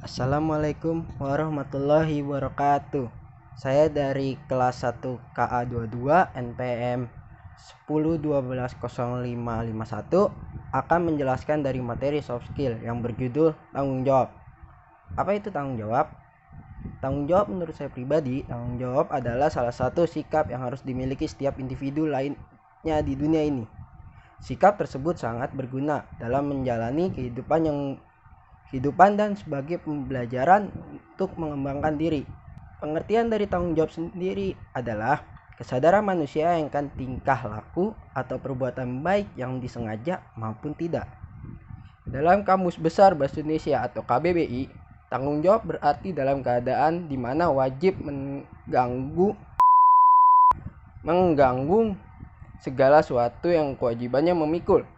Assalamualaikum warahmatullahi wabarakatuh. Saya dari kelas 1 KA22 NPM 10120551 akan menjelaskan dari materi soft skill yang berjudul tanggung jawab. Apa itu tanggung jawab? Tanggung jawab menurut saya pribadi, tanggung jawab adalah salah satu sikap yang harus dimiliki setiap individu lainnya di dunia ini. Sikap tersebut sangat berguna dalam menjalani kehidupan dan sebagai pembelajaran untuk mengembangkan diri. Pengertian dari tanggung jawab sendiri adalah kesadaran manusia yang akan tingkah laku atau perbuatan baik yang disengaja maupun tidak. Dalam Kamus Besar Bahasa Indonesia atau KBBI, tanggung jawab berarti dalam keadaan di mana wajib mengganggu segala sesuatu yang kewajibannya memikul.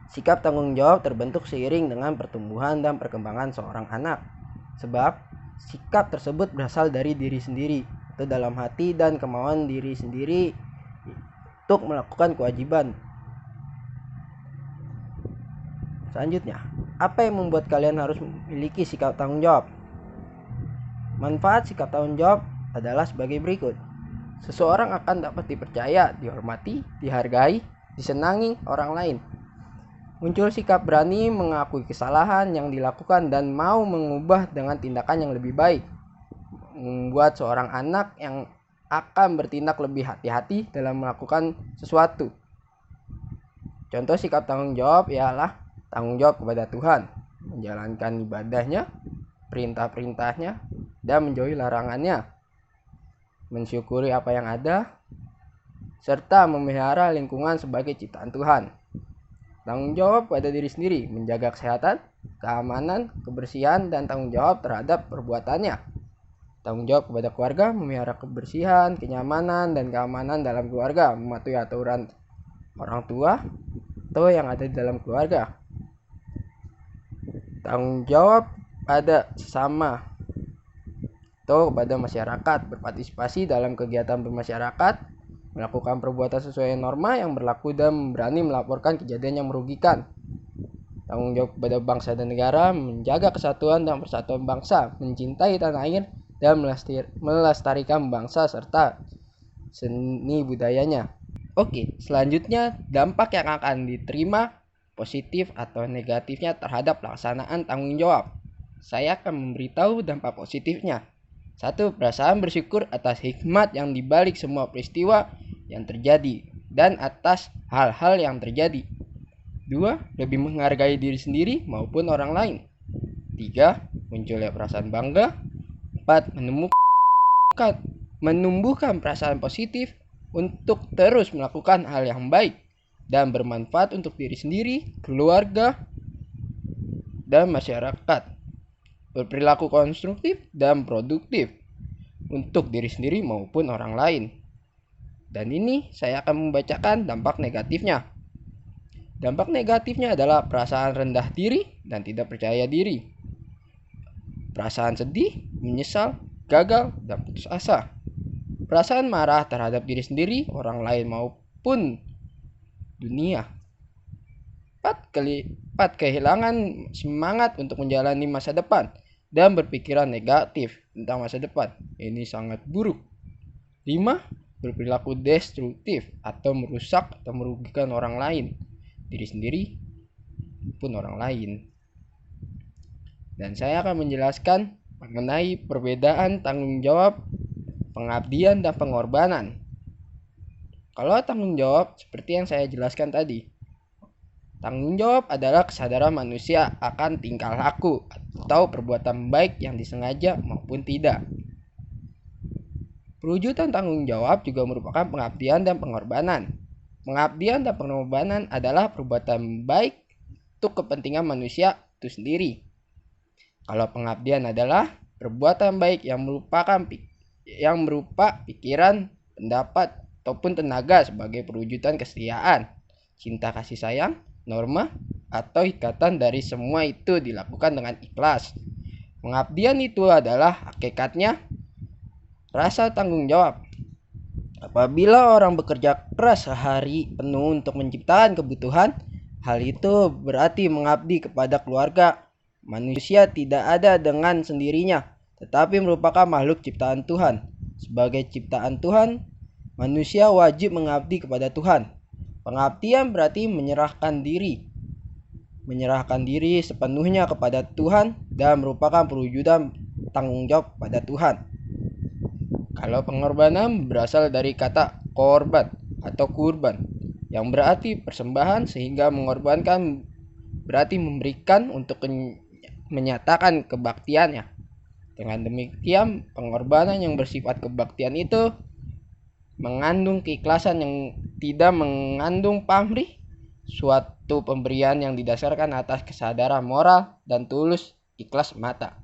Sikap tanggung jawab terbentuk seiring dengan pertumbuhan dan perkembangan seorang anak. Sebab sikap tersebut berasal dari diri sendiri, atau dalam hati dan kemauan diri sendiri untuk melakukan kewajiban. Selanjutnya, apa yang membuat kalian harus memiliki sikap tanggung jawab? Manfaat sikap tanggung jawab adalah sebagai berikut. Seseorang akan dapat dipercaya, dihormati, dihargai, disenangi orang lain. Muncul sikap berani mengakui kesalahan yang dilakukan dan mau mengubah dengan tindakan yang lebih baik. Membuat seorang anak yang akan bertindak lebih hati-hati dalam melakukan sesuatu. Contoh sikap tanggung jawab ialah tanggung jawab kepada Tuhan, menjalankan ibadahnya, perintah-perintahnya, dan menjauhi larangannya. Mensyukuri apa yang ada, serta memelihara lingkungan sebagai ciptaan Tuhan. Tanggung jawab pada diri sendiri, menjaga kesehatan, keamanan, kebersihan, dan tanggung jawab terhadap perbuatannya. Tanggung jawab kepada keluarga, memelihara kebersihan, kenyamanan, dan keamanan dalam keluarga, mematuhi aturan orang tua atau yang ada di dalam keluarga. Tanggung jawab pada sesama atau kepada masyarakat, berpartisipasi dalam kegiatan bermasyarakat, melakukan perbuatan sesuai norma yang berlaku dan berani melaporkan kejadian yang merugikan. Tanggung jawab kepada bangsa dan negara, menjaga kesatuan dan persatuan bangsa, mencintai tanah air, dan melestarikan bangsa serta seni budayanya. Oke, selanjutnya dampak yang akan diterima positif atau negatifnya terhadap pelaksanaan tanggung jawab. Saya akan memberitahu dampak positifnya. 1. Perasaan bersyukur atas hikmat yang dibalik semua peristiwa yang terjadi dan atas hal-hal yang terjadi. 2. Lebih menghargai diri sendiri maupun orang lain. 3. Munculnya perasaan bangga. 4. Menumbuhkan perasaan positif untuk terus melakukan hal yang baik dan bermanfaat untuk diri sendiri, keluarga, dan masyarakat. Berperilaku konstruktif dan produktif untuk diri sendiri maupun orang lain. Dan ini saya akan membacakan dampak negatifnya. Dampak negatifnya adalah perasaan rendah diri dan tidak percaya diri. Perasaan sedih, menyesal, gagal, dan putus asa. Perasaan marah terhadap diri sendiri, orang lain maupun dunia. 4. Kehilangan semangat untuk menjalani masa depan dan berpikiran negatif tentang masa depan. Ini sangat buruk. 5. Berperilaku destruktif atau merusak atau merugikan orang lain, diri sendiri pun orang lain. Dan saya akan menjelaskan mengenai perbedaan tanggung jawab, pengabdian, dan pengorbanan. Kalau tanggung jawab seperti yang saya jelaskan tadi, tanggung jawab adalah kesadaran manusia akan tingkah laku atau perbuatan baik yang disengaja maupun tidak. Perwujudan tanggung jawab juga merupakan pengabdian dan pengorbanan. Pengabdian dan pengorbanan adalah perbuatan baik untuk kepentingan manusia itu sendiri. Kalau pengabdian adalah perbuatan baik yang berupa pikiran, pendapat, ataupun tenaga sebagai perwujudan kesetiaan, cinta kasih sayang, norma, atau ikatan dari semua itu dilakukan dengan ikhlas. Pengabdian itu adalah hakikatnya rasa tanggung jawab. Apabila orang bekerja keras sehari penuh untuk menciptakan kebutuhan, hal itu berarti mengabdi kepada keluarga, Manusia tidak ada dengan sendirinya, tetapi merupakan makhluk ciptaan Tuhan. Sebagai ciptaan Tuhan, manusia wajib mengabdi kepada Tuhan. Pengabdian berarti menyerahkan diri sepenuhnya kepada Tuhan dan merupakan perwujudan tanggung jawab pada Tuhan. Kalau pengorbanan berasal dari kata korban atau kurban, yang berarti persembahan, sehingga mengorbankan berarti memberikan untuk menyatakan kebaktiannya. Dengan demikian, pengorbanan yang bersifat kebaktian itu mengandung keikhlasan yang tidak mengandung pamrih, suatu pemberian yang didasarkan atas kesadaran moral dan tulus ikhlas mata.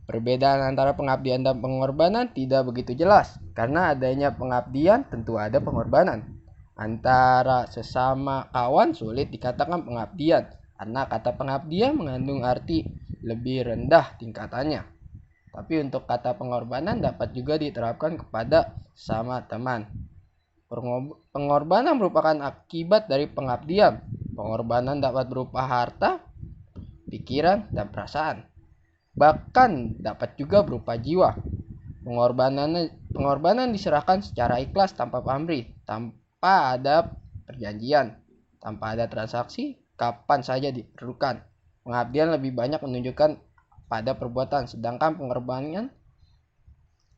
Perbedaan antara pengabdian dan pengorbanan tidak begitu jelas, karena adanya pengabdian tentu ada pengorbanan. Antara sesama kawan sulit dikatakan pengabdian, karena kata pengabdian mengandung arti lebih rendah tingkatannya. Tapi untuk kata pengorbanan dapat juga diterapkan kepada sesama teman. Pengorbanan merupakan akibat dari pengabdian. Pengorbanan dapat berupa harta, pikiran, dan perasaan. Bahkan dapat juga berupa jiwa. Pengorbanan diserahkan secara ikhlas tanpa pamrih, tanpa ada perjanjian, tanpa ada transaksi, kapan saja diperlukan. Pengabdian lebih banyak menunjukkan pada perbuatan, sedangkan pengorbanan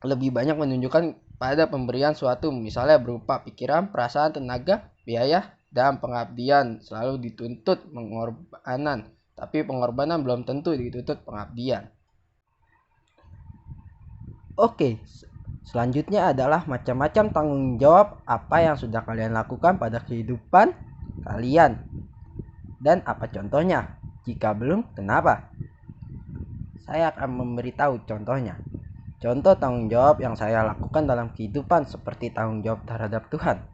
lebih banyak menunjukkan pada pemberian suatu, misalnya berupa pikiran, perasaan, tenaga, biaya, dan pengabdian selalu dituntut pengorbanan. Tapi pengorbanan belum tentu dituntut pengabdian. Oke, selanjutnya adalah macam-macam tanggung jawab apa yang sudah kalian lakukan pada kehidupan kalian. Dan apa contohnya? Jika belum, kenapa? Saya akan memberitahu contohnya. Contoh tanggung jawab yang saya lakukan dalam kehidupan seperti tanggung jawab terhadap Tuhan.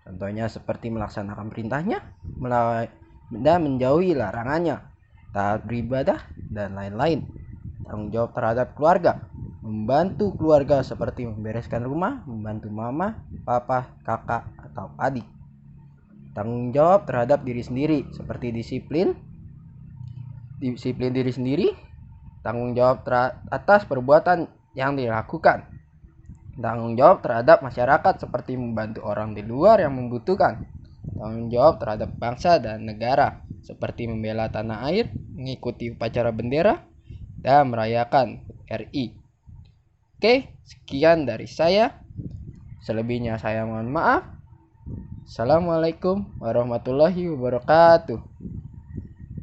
Contohnya seperti melaksanakan perintahnya, dan menjauhi larangannya, taat beribadah, dan lain-lain. Tanggung jawab terhadap keluarga, membantu keluarga seperti membereskan rumah, membantu mama, papa, kakak, atau adik. Tanggung jawab terhadap diri sendiri seperti disiplin diri sendiri, tanggung jawab atas perbuatan yang dilakukan, tanggung jawab terhadap masyarakat seperti membantu orang di luar yang membutuhkan, tanggung jawab terhadap bangsa dan negara seperti membela tanah air, mengikuti upacara bendera, dan merayakan RI. Oke, sekian dari saya. Selebihnya saya mohon maaf. Assalamualaikum warahmatullahi wabarakatuh.